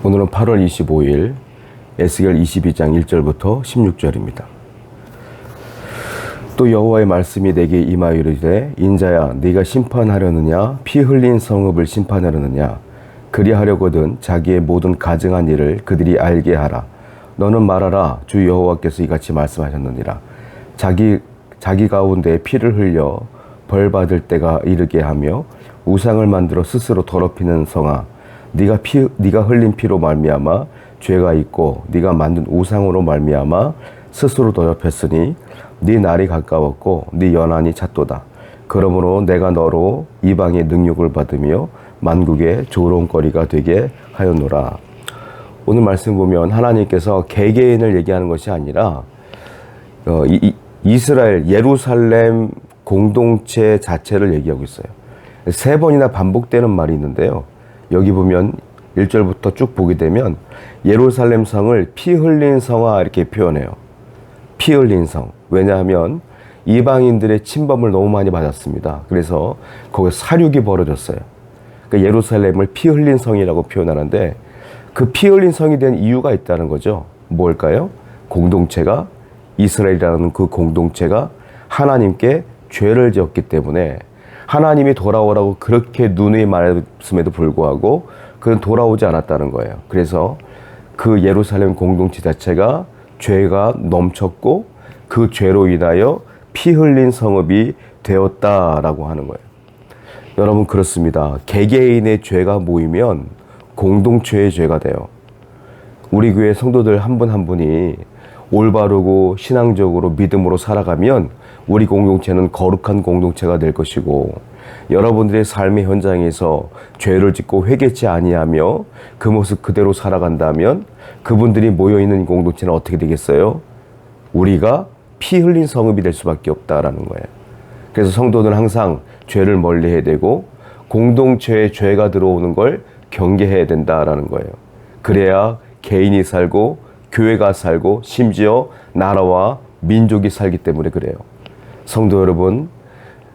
오늘은 8월 25일 에스겔 22장 1절부터 16절입니다. 또 여호와의 말씀이 내게 임하이르되 인자야 네가 심판하려느냐 피 흘린 성읍을 심판하려느냐 그리하려거든 자기의 모든 가증한 일을 그들이 알게 하라. 너는 말하라. 주 여호와께서 이같이 말씀하셨느니라. 자기 가운데 피를 흘려 벌 받을 때가 이르게 하며 우상을 만들어 스스로 더럽히는 성아, 네가 흘린 피로 말미암아 죄가 있고 네가 만든 우상으로 말미암아 스스로 더럽혔으니 네 날이 가까웠고 네 연한이 찼도다. 그러므로 내가 너로 이방의 능욕을 받으며 만국의 조롱거리가 되게 하였노라. 오늘 말씀 보면 하나님께서 개개인을 얘기하는 것이 아니라 이스라엘 예루살렘 공동체 자체를 얘기하고 있어요. 3번이나 반복되는 말이 있는데요. 여기 보면 1절부터 쭉 보게 되면 예루살렘 성을 피 흘린 성화 이렇게 표현해요. 피 흘린 성. 왜냐하면 이방인들의 침범을 너무 많이 받았습니다. 그래서 거기에 사륙이 벌어졌어요. 그러니까 예루살렘을 피 흘린 성이라고 표현하는데 그 피 흘린 성이 된 이유가 있다는 거죠. 뭘까요? 공동체가 이스라엘이라는 그 공동체가 하나님께 죄를 지었기 때문에 하나님이 돌아오라고 그렇게 누누이 말했음에도 불구하고 그는 돌아오지 않았다는 거예요. 그래서 그 예루살렘 공동체 자체가 죄가 넘쳤고 그 죄로 인하여 피 흘린 성읍이 되었다라고 하는 거예요. 여러분 그렇습니다. 개개인의 죄가 모이면 공동체의 죄가 돼요. 우리 교회 성도들 한 분 한 분이 올바르고 신앙적으로 믿음으로 살아가면 우리 공동체는 거룩한 공동체가 될 것이고, 여러분들의 삶의 현장에서 죄를 짓고 회개치 아니하며 그 모습 그대로 살아간다면 그분들이 모여있는 공동체는 어떻게 되겠어요? 우리가 피 흘린 성읍이 될 수밖에 없다라는 거예요. 그래서 성도는 항상 죄를 멀리해야 되고 공동체에 죄가 들어오는 걸 경계해야 된다라는 거예요. 그래야 개인이 살고 교회가 살고 심지어 나라와 민족이 살기 때문에 그래요. 성도 여러분,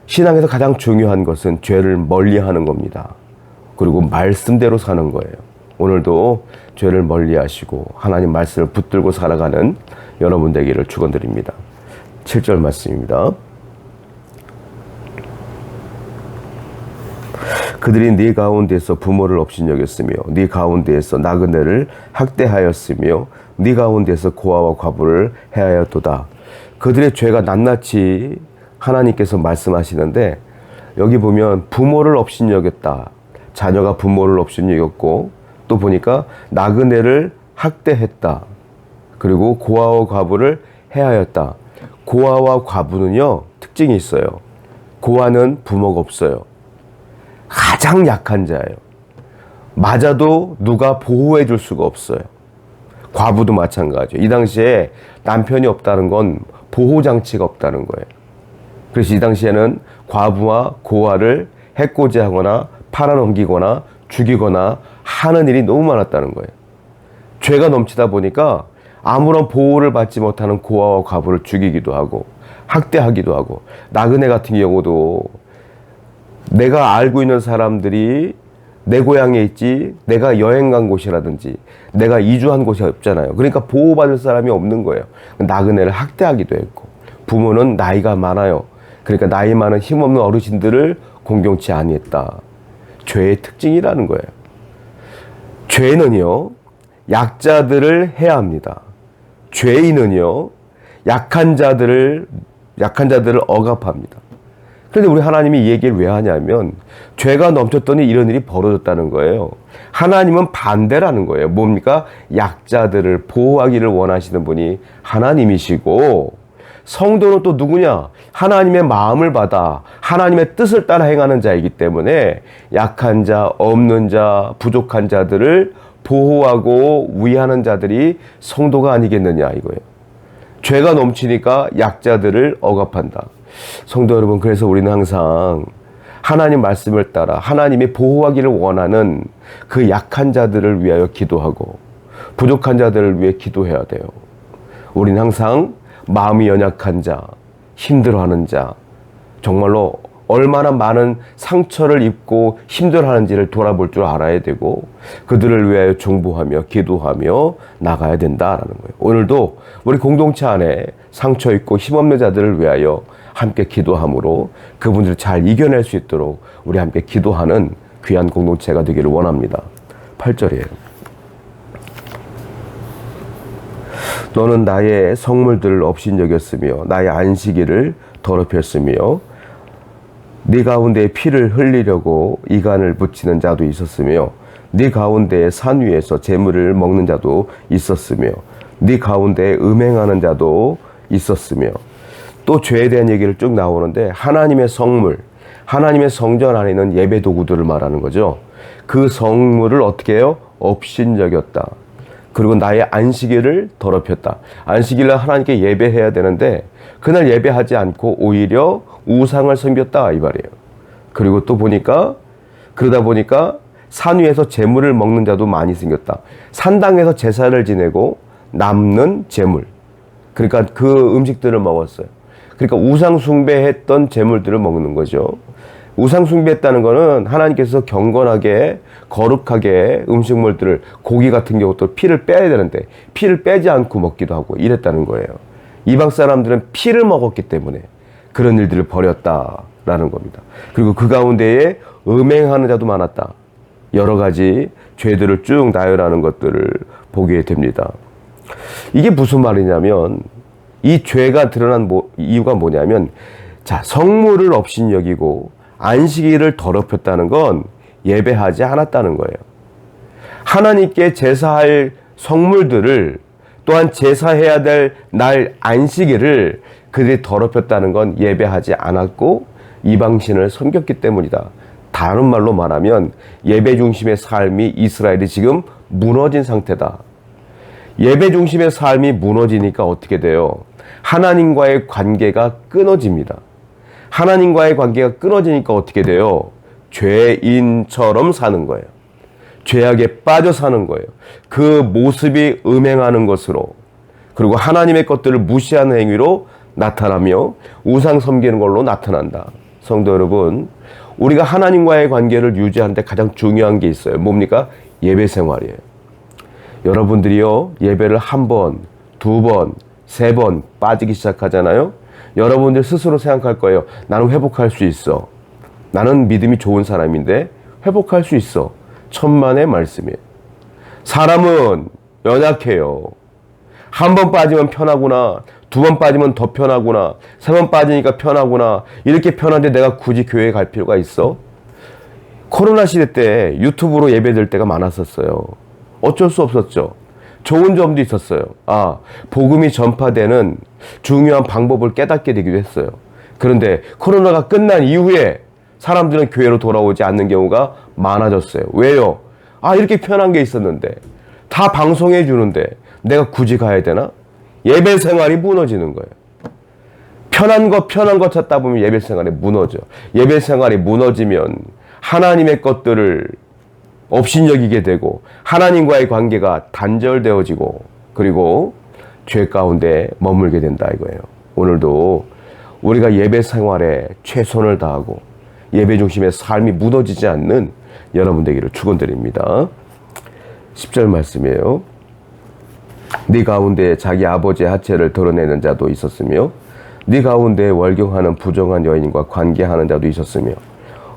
신앙에서 가장 중요한 것은 죄를 멀리하는 겁니다. 그리고 말씀대로 사는 거예요. 오늘도 죄를 멀리하시고 하나님 말씀을 붙들고 살아가는 여러분 되기를 축원드립니다. 7절 말씀입니다. 그들이 네 가운데서 부모를 업신여겼으며 네 가운데에서 나그네를 학대하였으며 네 가운데서 고아와 과부를 해하였도다. 그들의 죄가 낱낱이 하나님께서 말씀하시는데 여기 보면 부모를 업신여겼다. 자녀가 부모를 업신여겼고 또 보니까 나그네를 학대했다. 그리고 고아와 과부를 해하였다. 고아와 과부는요 특징이 있어요. 고아는 부모가 없어요. 가장 약한 자예요. 맞아도 누가 보호해 줄 수가 없어요. 과부도 마찬가지예요. 이 당시에 남편이 없다는 건 보호장치가 없다는 거예요. 그래서 이 당시에는 과부와 고아를 해코지하거나 팔아넘기거나 죽이거나 하는 일이 너무 많았다는 거예요. 죄가 넘치다 보니까 아무런 보호를 받지 못하는 고아와 과부를 죽이기도 하고 학대하기도 하고, 나그네 같은 경우도 내가 알고 있는 사람들이 내 고향에 있지 내가 여행 간 곳이라든지 내가 이주한 곳이 없잖아요. 그러니까 보호받을 사람이 없는 거예요. 나그네를 학대하기도 했고, 부모는 나이가 많아요. 그러니까 나이 많은 힘없는 어르신들을 공경치 아니했다. 죄의 특징이라는 거예요. 죄는요 약자들을 해야 합니다. 죄인은요 약한 자들을 억압합니다. 그런데 우리 하나님이 이 얘기를 왜 하냐면 죄가 넘쳤더니 이런 일이 벌어졌다는 거예요. 하나님은 반대라는 거예요. 뭡니까? 약자들을 보호하기를 원하시는 분이 하나님이시고, 성도는 또 누구냐? 하나님의 마음을 받아 하나님의 뜻을 따라 행하는 자이기 때문에 약한 자, 없는 자, 부족한 자들을 보호하고 위하는 자들이 성도가 아니겠느냐 이거예요. 죄가 넘치니까 약자들을 억압한다. 성도 여러분, 그래서 우리는 항상 하나님 말씀을 따라 하나님이 보호하기를 원하는 그 약한 자들을 위하여 기도하고 부족한 자들을 위해 기도해야 돼요. 우리는 항상 마음이 연약한 자, 힘들어하는 자, 정말로 얼마나 많은 상처를 입고 힘들어하는지를 돌아볼 줄 알아야 되고 그들을 위하여 중보하며 기도하며 나가야 된다라는 거예요. 오늘도 우리 공동체 안에 상처 입고 힘없는 자들을 위하여 함께 기도함으로 그분들을 잘 이겨낼 수 있도록 우리 함께 기도하는 귀한 공동체가 되기를 원합니다. 8절이에요. 너는 나의 성물들을 업신여겼으며 나의 안식일을 더럽혔으며 네 가운데에 피를 흘리려고 이간을 붙이는 자도 있었으며 네 가운데에 산 위에서 재물을 먹는 자도 있었으며 네 가운데에 음행하는 자도 있었으며 또 죄에 대한 얘기를 쭉 나오는데 하나님의 성물, 하나님의 성전 안에 있는 예배 도구들을 말하는 거죠. 그 성물을 어떻게 해요? 업신여겼다. 그리고 나의 안식일을 더럽혔다. 안식일날 하나님께 예배해야 되는데 그날 예배하지 않고 오히려 우상을 섬겼다 이 말이에요. 그리고 또 보니까 그러다 보니까 산 위에서 재물을 먹는 자도 많이 생겼다. 산당에서 제사를 지내고 남는 재물, 그러니까 그 음식들을 먹었어요. 그러니까 우상 숭배했던 재물들을 먹는 거죠. 우상 숭배했다는 거는 하나님께서 경건하게 거룩하게 음식물들을, 고기 같은 경우도 피를 빼야 되는데 피를 빼지 않고 먹기도 하고 이랬다는 거예요. 이방 사람들은 피를 먹었기 때문에 그런 일들을 벌였다라는 겁니다. 그리고 그 가운데에 음행하는 자도 많았다. 여러 가지 죄들을 쭉 나열하는 것들을 보게 됩니다. 이게 무슨 말이냐면 이 죄가 드러난 이유가 뭐냐면, 자, 성물을 업신여기고 안식일을 더럽혔다는 건 예배하지 않았다는 거예요. 하나님께 제사할 성물들을, 또한 제사해야 될 날 안식일을 그들이 더럽혔다는 건 예배하지 않았고 이방신을 섬겼기 때문이다. 다른 말로 말하면 예배 중심의 삶이 이스라엘이 지금 무너진 상태다. 예배 중심의 삶이 무너지니까 어떻게 돼요? 하나님과의 관계가 끊어집니다. 하나님과의 관계가 끊어지니까 어떻게 돼요? 죄인처럼 사는 거예요. 죄악에 빠져 사는 거예요. 그 모습이 음행하는 것으로, 그리고 하나님의 것들을 무시하는 행위로 나타나며 우상 섬기는 걸로 나타난다. 성도 여러분, 우리가 하나님과의 관계를 유지하는데 가장 중요한 게 있어요. 뭡니까? 예배 생활이에요. 여러분들이요, 예배를 한 번, 두 번, 세 번 빠지기 시작하잖아요. 여러분들 스스로 생각할 거예요. 나는 회복할 수 있어. 나는 믿음이 좋은 사람인데 회복할 수 있어. 천만의 말씀이에요. 사람은 연약해요. 한 번 빠지면 편하구나. 두 번 빠지면 더 편하구나. 세 번 빠지니까 편하구나. 이렇게 편한데 내가 굳이 교회에 갈 필요가 있어? 코로나 시대 때 유튜브로 예배 드릴 때가 많았었어요. 어쩔 수 없었죠. 좋은 점도 있었어요. 복음이 전파되는 중요한 방법을 깨닫게 되기도 했어요. 그런데 코로나가 끝난 이후에 사람들은 교회로 돌아오지 않는 경우가 많아졌어요. 왜요? 이렇게 편한 게 있었는데, 다 방송해 주는데 내가 굳이 가야 되나? 예배 생활이 무너지는 거예요. 편한 거 찾다 보면 예배 생활이 무너져. 예배 생활이 무너지면 하나님의 것들을 업신여기게 되고 하나님과의 관계가 단절되어지고, 그리고 죄 가운데 머물게 된다 이거예요. 오늘도 우리가 예배 생활에 최선을 다하고 예배 중심의 삶이 무너지지 않는 여러분 되기를 축원드립니다. 10절 말씀이에요. 네 가운데 자기 아버지의 하체를 드러내는 자도 있었으며 네 가운데 월경하는 부정한 여인과 관계하는 자도 있었으며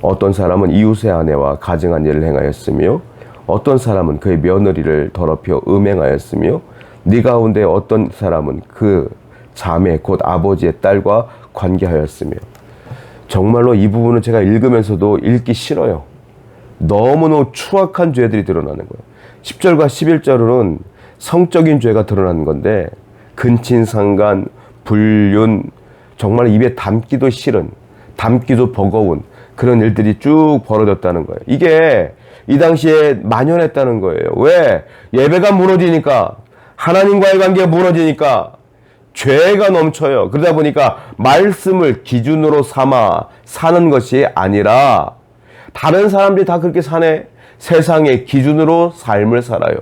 어떤 사람은 이웃의 아내와 가증한 일을 행하였으며 어떤 사람은 그의 며느리를 더럽혀 음행하였으며 네 가운데 어떤 사람은 그 자매 곧 아버지의 딸과 관계하였으며. 정말로 이 부분은 제가 읽으면서도 읽기 싫어요. 너무너무 추악한 죄들이 드러나는 거예요. 10절과 11절은 성적인 죄가 드러나는 건데, 근친상간, 불륜, 정말 입에 담기도 싫은, 담기도 버거운 그런 일들이 쭉 벌어졌다는 거예요. 이게 이 당시에 만연했다는 거예요. 왜? 예배가 무너지니까, 하나님과의 관계가 무너지니까 죄가 넘쳐요. 그러다 보니까 말씀을 기준으로 삼아 사는 것이 아니라 다른 사람들이 다 그렇게 사네. 세상의 기준으로 삶을 살아요.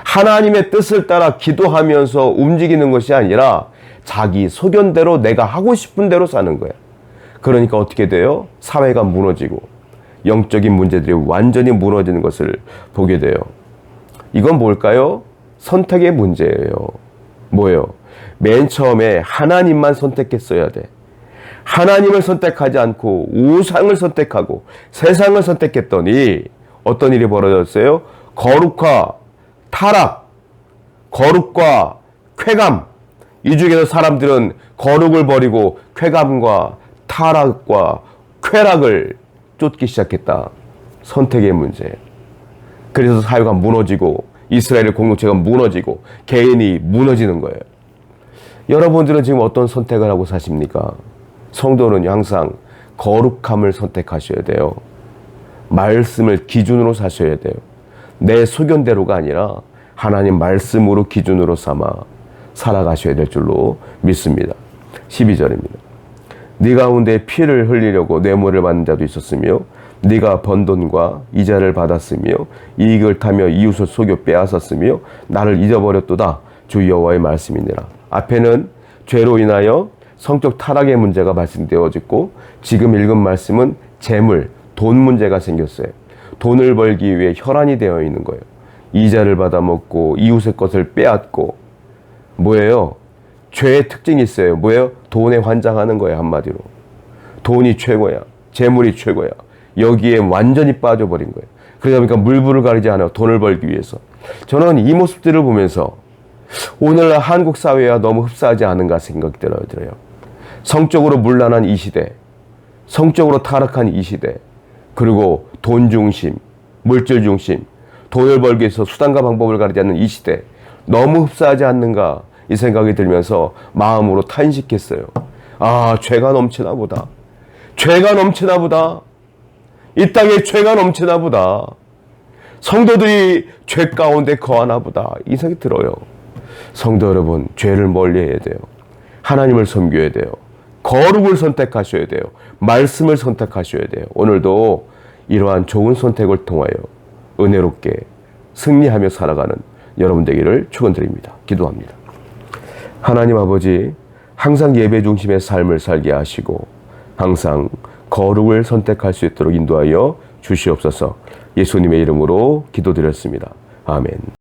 하나님의 뜻을 따라 기도하면서 움직이는 것이 아니라 자기 소견대로 내가 하고 싶은 대로 사는 거야. 그러니까 어떻게 돼요? 사회가 무너지고 영적인 문제들이 완전히 무너지는 것을 보게 돼요. 이건 뭘까요? 선택의 문제예요. 뭐예요? 맨 처음에 하나님만 선택했어야 돼. 하나님을 선택하지 않고 우상을 선택하고 세상을 선택했더니 어떤 일이 벌어졌어요? 거룩과 타락, 거룩과 쾌감. 이 중에서 사람들은 거룩을 버리고 쾌감과 타락과 쾌락을 쫓기 시작했다. 선택의 문제. 그래서 사회가 무너지고 이스라엘의 공동체가 무너지고 개인이 무너지는 거예요. 여러분들은 지금 어떤 선택을 하고 사십니까? 성도는 항상 거룩함을 선택하셔야 돼요. 말씀을 기준으로 사셔야 돼요. 내 소견대로가 아니라 하나님 말씀으로 기준으로 삼아 살아가셔야 될 줄로 믿습니다. 12절입니다. 네 가운데 피를 흘리려고 뇌물을 받는 자도 있었으며 네가 번 돈과 이자를 받았으며 이익을 타며 이웃을 속여 빼앗았으며 나를 잊어버렸도다. 주 여호와의 말씀이니라. 앞에는 죄로 인하여 성적 타락의 문제가 말씀되어졌고 지금 읽은 말씀은 재물, 돈 문제가 생겼어요. 돈을 벌기 위해 혈안이 되어 있는 거예요. 이자를 받아먹고 이웃의 것을 빼앗고 뭐예요? 죄의 특징이 있어요. 뭐예요? 돈에 환장하는 거예요. 한마디로. 돈이 최고야. 재물이 최고야. 여기에 완전히 빠져버린 거예요. 그러다 보니까 물불을 가리지 않아요. 돈을 벌기 위해서. 저는 이 모습들을 보면서 오늘날 한국 사회와 너무 흡사하지 않은가 생각이 들어요. 성적으로 문란한 이 시대, 성적으로 타락한 이 시대, 그리고 돈 중심, 물질 중심, 돈을 벌기 위해서 수단과 방법을 가리지 않는 이 시대, 너무 흡사하지 않는가 이 생각이 들면서 마음으로 탄식했어요. 아, 죄가 넘치나 보다. 죄가 넘치나 보다. 이 땅에 죄가 넘치나 보다. 성도들이 죄 가운데 거하나 보다. 이 생각이 들어요. 성도 여러분, 죄를 멀리해야 돼요. 하나님을 섬겨야 돼요. 거룩을 선택하셔야 돼요. 말씀을 선택하셔야 돼요. 오늘도 이러한 좋은 선택을 통하여 은혜롭게 승리하며 살아가는 여러분 되기를 축원드립니다. 기도합니다. 하나님 아버지, 항상 예배 중심의 삶을 살게 하시고 항상 거룩을 선택할 수 있도록 인도하여 주시옵소서. 예수님의 이름으로 기도드렸습니다. 아멘.